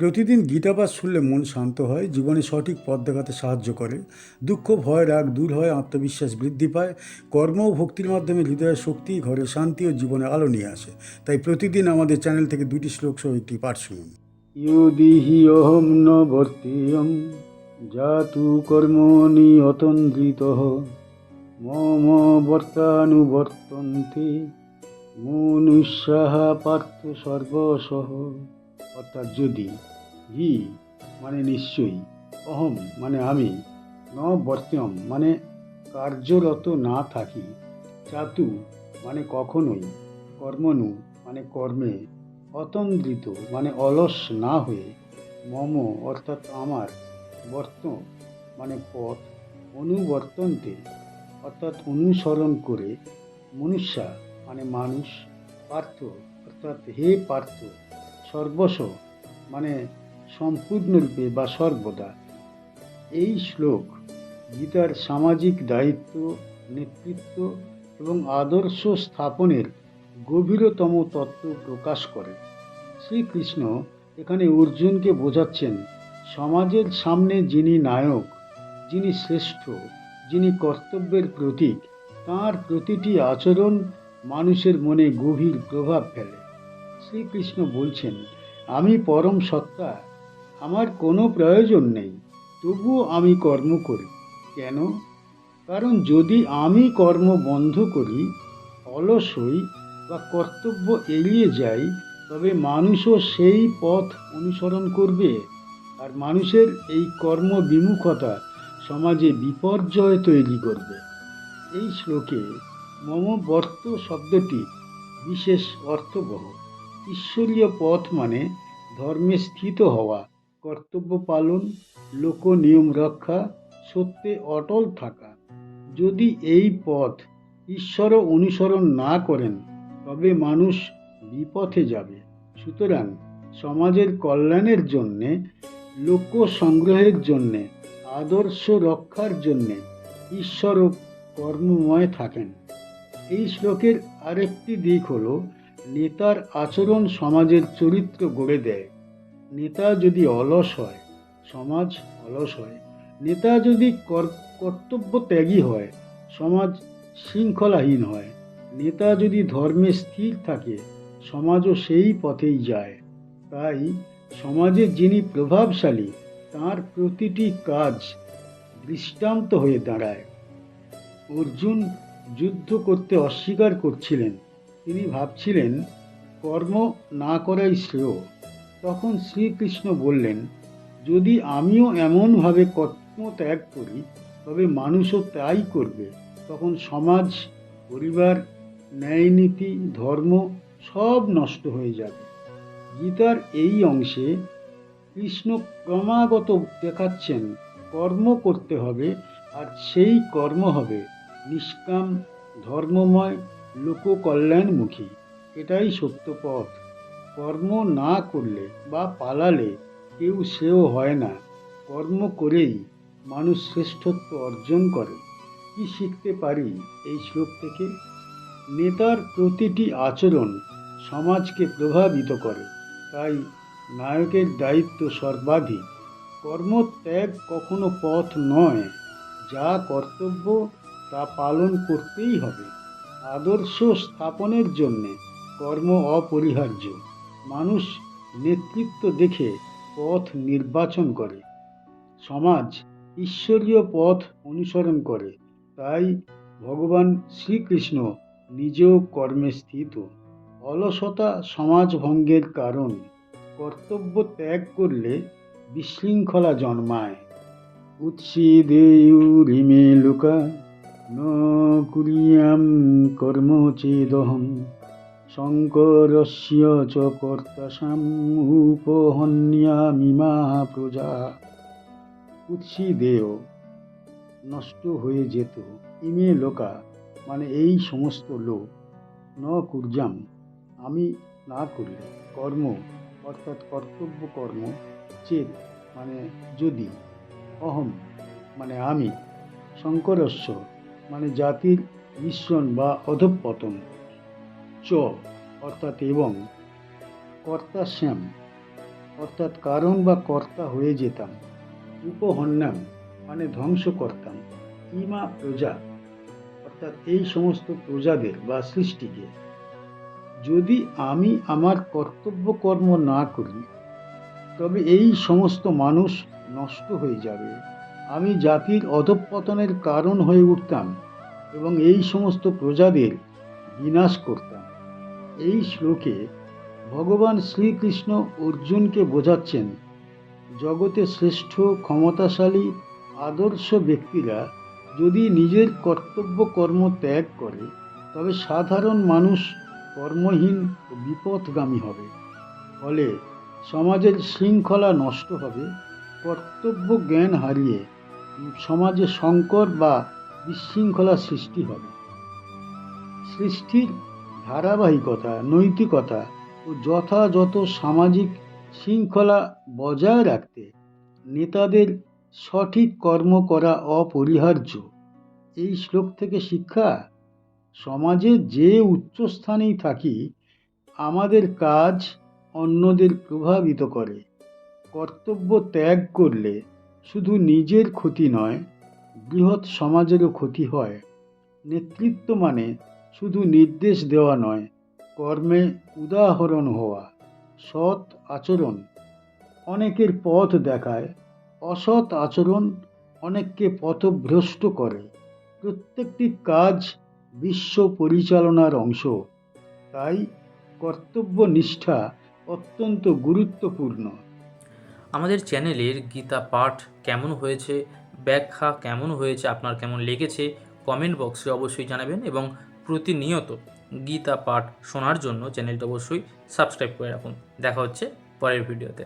প্রতিদিন গীতাপাঠ শুনলে মন শান্ত হয়, জীবনে সঠিক পথ দেখাতে সাহায্য করে। দুঃখ, ভয়, রাগ দূর হয়, আত্মবিশ্বাস বৃদ্ধি পায়। কর্ম ও ভক্তির মাধ্যমে হৃদয়ের শক্তি, ঘরে শান্তি ও জীবনে আলো নিয়ে আসে। তাই প্রতিদিন আমাদের চ্যানেল থেকে 2টি শ্লোক সহ একটি পাঠ শুনুন। ইউদিহি অহম ন বর্তেয়ং জাতু কর্মণি অতন্দ্রিতঃ মম বর্তানুবর্তন্তে মনুষ্যাঃ পার্থ সর্বশঃ। অর্থাৎ যদি, হি মানে নিশ্চয়ই, অহম মানে আমি, ন বর্ত্যম মানে কার্যরত না থাকি, চাতু মানে কখনোই, কর্মণু মানে কর্মে, অতন্দ্রিত মানে অলস না হয়ে, মম অর্থাৎ আমার, বর্ত মানে পথ, অনুবর্তন্তে অর্থাৎ অনুসরণ করে, মনুষ্যা মানে মানুষ, পার্থ অর্থাৎ হে পার্থ, সর্বস্ব মানে সম্পূর্ণরূপে বা সর্বদা। এই শ্লোক গীতার সামাজিক দায়িত্ব, নেতৃত্ব এবং আদর্শ স্থাপনের গভীরতম তত্ত্ব প্রকাশ করে। শ্রীকৃষ্ণ এখানে অর্জুনকে বোঝাচ্ছেন, সমাজের সামনে যিনি নায়ক, যিনি শ্রেষ্ঠ, যিনি কর্তব্যের প্রতীক, তাঁর প্রতিটি আচরণ মানুষের মনে গভীর প্রভাব ফেলে। শ্রীকৃষ্ণ বলছেন, আমি পরম সত্তা, আমার কোনো প্রয়োজন নেই, তবুও আমি কর্ম করি। কেন? কারণ যদি আমি কর্ম বন্ধ করি, অলস হই বা কর্তব্য এড়িয়ে যাই, তবে মানুষও সেই পথ অনুসরণ করবে। আর মানুষের এই কর্ম বিমুখতা সমাজে বিপর্যয় তৈরি করবে। এই শ্লোকে মম বর্ত শব্দটি বিশেষ অর্থবহ। ঈশ্বরীয় পথ মানে ধর্মে স্থিত হওয়া, কর্তব্য পালন, লোক নিয়ম রক্ষা, সত্যে অটল থাকা। যদি এই পথ ঈশ্বর অনুসরণ না করেন, তবে মানুষ বিপথে যাবে। সুতরাং সমাজের কল্যাণের জন্যে, লোক সংগ্রহের জন্যে, আদর্শ রক্ষার জন্যে ঈশ্বরও কর্মময় থাকেন। এই শ্লোকের আরেকটি দিক হলো, নেতার আচরণ সমাজের চরিত্র গড়ে দেয়। নেতা যদি অলস হয়, সমাজ অলস হয়। নেতা যদি কর্তব্য ত্যাগী হয়, সমাজ শৃঙ্খলাহীন হয়। নেতা যদি ধর্মে স্থির থাকে, সমাজও সেই পথেই যায়। তাই সমাজে যিনি প্রভাবশালী, তার প্রতিটি কাজ দৃষ্টান্ত হয়ে দাঁড়ায়। অর্জুন যুদ্ধ করতে অস্বীকার করছিলেন, তিনি ভাবছিলেন কর্ম না করাই শ্রেয়। তখন শ্রীকৃষ্ণ বললেন, যদি আমিও এমনভাবে কর্ম ত্যাগ করি, তবে মানুষও তাই করবে। তখন সমাজ, পরিবার, ন্যায়নীতি, ধর্ম সব নষ্ট হয়ে যাবে। গীতার এই অংশে কৃষ্ণ ক্রমাগত দেখাচ্ছেন, কর্ম করতে হবে, আর সেই কর্ম হবে নিষ্কাম, ধর্মময়, লোককল্যাণমুখী। এটাই সত্য পথ। কর্ম না করলে বা পালালে কেউ শ্রেয় হয় না। কর্ম করেই মানুষ শ্রেষ্ঠত্ব অর্জন করে। কি শিখতে পারি এই শ্লোক থেকে? নেতার প্রতিটি আচরণ সমাজকে প্রভাবিত করে, তাই নায়কের দায়িত্ব সর্বাধিক। কর্মত্যাগ কখনো পথ নয়, যা কর্তব্য তা পালন করতেই হবে। আদর্শ স্থাপনের জন্যে কর্ম অপরিহার্য। মানুষ নেতৃত্ব দেখে পথ নির্বাচন করে, সমাজ ঈশ্বরীয় পথ অনুসরণ করে। তাই ভগবান শ্রীকৃষ্ণ নিজেও কর্মে স্থিত। অলসতা সমাজ ভঙ্গের কারণ। কর্তব্য ত্যাগ করলে বিশৃঙ্খলা জন্মায়। উৎসীদেয়ুরিমে লোকা ন কুরিয়াম কর্ম চেদহম শঙ্করস্য চ কর্তাসাম উপহন্যামিমা প্রজা। উৎসীদেয় নষ্ট হয়ে যেত, ইমে লোকা মানে এই সমস্ত লোক, ন কুর্যাম আমি না করলে, কর্ম অর্থাৎ কর্তব্য কর্ম, চেত মানে যদি, অহম মানে আমি, শঙ্করস্য মানে জাতির মিশ্রণ বা অধঃপতন, চ অর্থাৎ এবং, কর্তাশ্যাম অর্থাৎ কারণ বা কর্তা হয়ে যেতাম। উপহন্যাম মানে ধ্বংস করতাম। ইমা প্রজা অর্থাৎ এই সমস্ত প্রজাদের বা সৃষ্টিকে। যদি আমি আমার কর্তব্য কর্ম না করি তবে এই সমস্ত মানুষ নষ্ট হয়ে যাবে। আমি জাতির অধঃপতনের কারণ হয়ে উঠতাম এবং এই সমস্ত প্রজাদের বিনাশ করতাম। এই শ্লোকে ভগবান শ্রীকৃষ্ণ অর্জুনকে বোঝাচ্ছেন, জগতে শ্রেষ্ঠ ক্ষমতাশালী আদর্শ ব্যক্তিরা যদি নিজের কর্তব্য কর্ম ত্যাগ করে তবে সাধারণ মানুষ কর্মহীন ও বিপথগামী হবে। ফলে সমাজের শৃঙ্খলা নষ্ট হবে, কর্তব্য জ্ঞান হারিয়ে সমাজে সংকট বা বিশৃঙ্খলা সৃষ্টি হবে। সৃষ্টির ধারাবাহিকতা, নৈতিকতা ও যথাযথ সামাজিক শৃঙ্খলা বজায় রাখতে নেতাদের সঠিক কর্ম করা অপরিহার্য। এই শ্লোক থেকে শিক্ষা, সমাজে যে উচ্চস্থানেই থাকি আমাদের কাজ অন্যদের প্রভাবিত করে। কর্তব্য ত্যাগ করলে শুধু নিজের ক্ষতি নয়, বৃহৎ সমাজেরও ক্ষতি হয়। নেতৃত্ব মানে শুধু নির্দেশ দেওয়া নয়, কর্মে উদাহরণ হওয়া। সৎ আচরণ অনেকের পথ দেখায়, অসৎ আচরণ অনেককে পথভ্রষ্ট করে। প্রত্যেকটি কাজ বিশ্ব পরিচালনার অংশ। তাই কর্তব্য নিষ্ঠা অত্যন্ত গুরুত্বপূর্ণ। আমাদের চ্যানেলের গীতা পাঠ কেমন হয়েছে, ব্যাখ্যা কেমন হয়েছে, আপনার কেমন লেগেছে কমেন্ট বক্সে অবশ্যই জানাবেন এবং প্রতিনিয়ত গীতা পাঠ শোনার জন্য চ্যানেলটা অবশ্যই সাবস্ক্রাইব করে রাখুন। দেখা হচ্ছে পরের ভিডিওতে।